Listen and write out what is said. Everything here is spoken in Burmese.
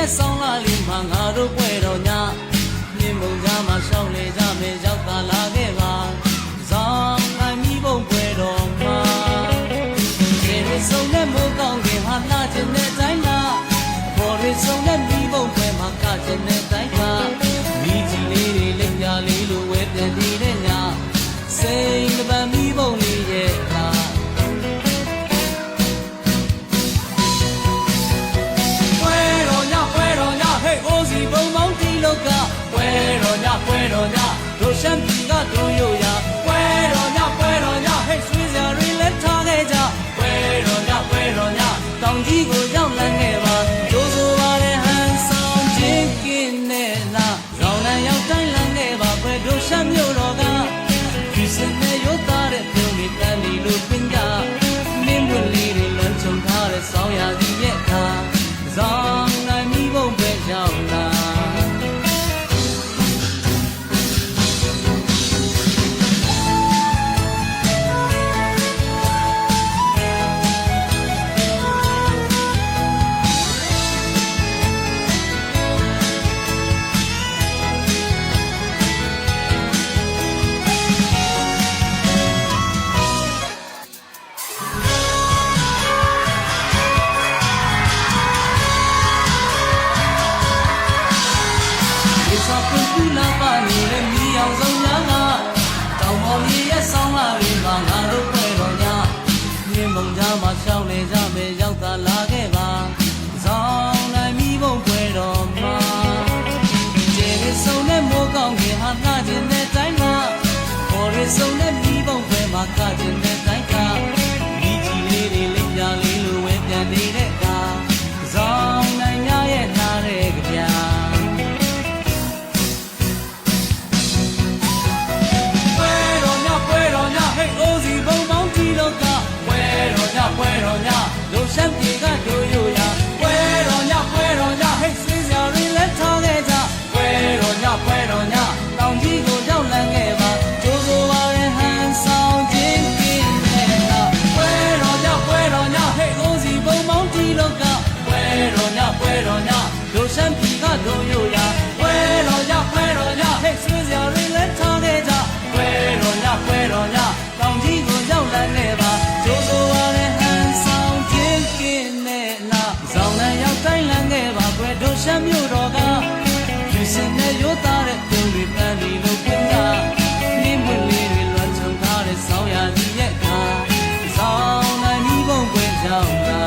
ရဲ့ဆောင်လာလီမှာငါတို့ပွဲတော်ညမြင်မုံကြားမှာရှောင်းလေကြမယ်ရောက်သာလာခဲ့ပါဇောင်းနိုင်မိဘုံပွဲတော်မှာကျေရဆုံးတဲ့မိုးကောင်းခင်ဟာလာခြင်းတဲ့တိုင်းမှာဘော်ရဆုံးတဲ့မိဘုံပွဲမှာကခြင်းတဲ့တိုင်းမှာမိကြီးလေးတွေလက်ပြလေးလိုဝဲပြန်နေတဲ့ညစိန်ကပန်မိဘုံလေးရဲ့လားဘုံမောင်းတီလောကပွဲတော်ညတို့ရှမ်းပြည်ကတို့ရိုရပွဲတော်ညဟဲ့ဆွေးစရာတွေလက်ထားခဲ့ကြပွဲတော်ညတောင်ကြီးကိုရောက်လန်းခဲ့ပါဒိုးဆိုပါတဲ့ဟန်ဆောင်ချင်းကင်းနဲ့နာရောင်လန်းရောက်တိုင်းလန်းခဲ့ပါပွဲတို့ရှမ်းမြို့တော်ကဒီစနေရုပ်သားတဲ့ပြုံးလေးတန်လီလိုပင်ကြမင်းတို့လေးတွေလွန်ချုံထားတဲ့ဆောင်းရာသီရဲ့ခါဇောင်းနိုင်မိဘုံပဲရောက်လာရှောင်းလေကြမယ်ရောက်သာလာခဲ့ပါဇောင်းနိုင်မိဘုံပွဲတော်မှာကျေရဆုံးတဲ့မိုးကောင်းခင်ဟာငှခြင်းတဲ့တိုင်းမှာဘော်ရဆုံးတဲ့မိဘုံပွဲမှာကခြင်းတဲ့တိုင်းကမိကြီးလေးတွေလက်ပြလေးလိုဝဲပြန်နေတဲ့ကဇောင်းနိုင်ရရဲ့နားတဲ့ကြပြပွဲတော်ညဟဲ့အိုးစီဘုံမောင်းတီလောကပွဲတော်ညတို့ရှမ်းပြည်ကတို့ရိုရပွဲတော်ညဟဲ့ဆွေးစရာတွေလက်ထားခဲ့ကြပွဲတော်ညတောင်ကြီးကိုရောက်လန်းခဲ့ပါကျိုးဆိုပါရဲ့ဟန်ဆောင်ခြင်းကင်းနဲ့နာပွဲတော်ညဟဲ့အိုးစီဘုံမောင်းတီလောကပွဲတော်ညတို့ရှမ်းပြည်ကတို့ရိုရပွဲတော်ညဆွေးစရာတွေလက်ထားခဲ့ကြပွဲတော်ညတောင်ကြီးကိုရောက်လန်းခဲ့ပါကျိုးဆိုပါရဲ့တိုင်းလန်းခဲ့ပါကွယ်တို့ရှမ်းမြို့တော်ကယူစင်နဲ့ရိုးသားတဲ့ပြုံးတွေပန်းပြီးလို့ပြင်တာနှင်းပွင့်လေးတွေလွှမ်းချုံထားတဲ့ဆောင်းရာသီရဲ့ခါဆောင်းနိုင်မိဘုံကွယ်ကြောင်းလာ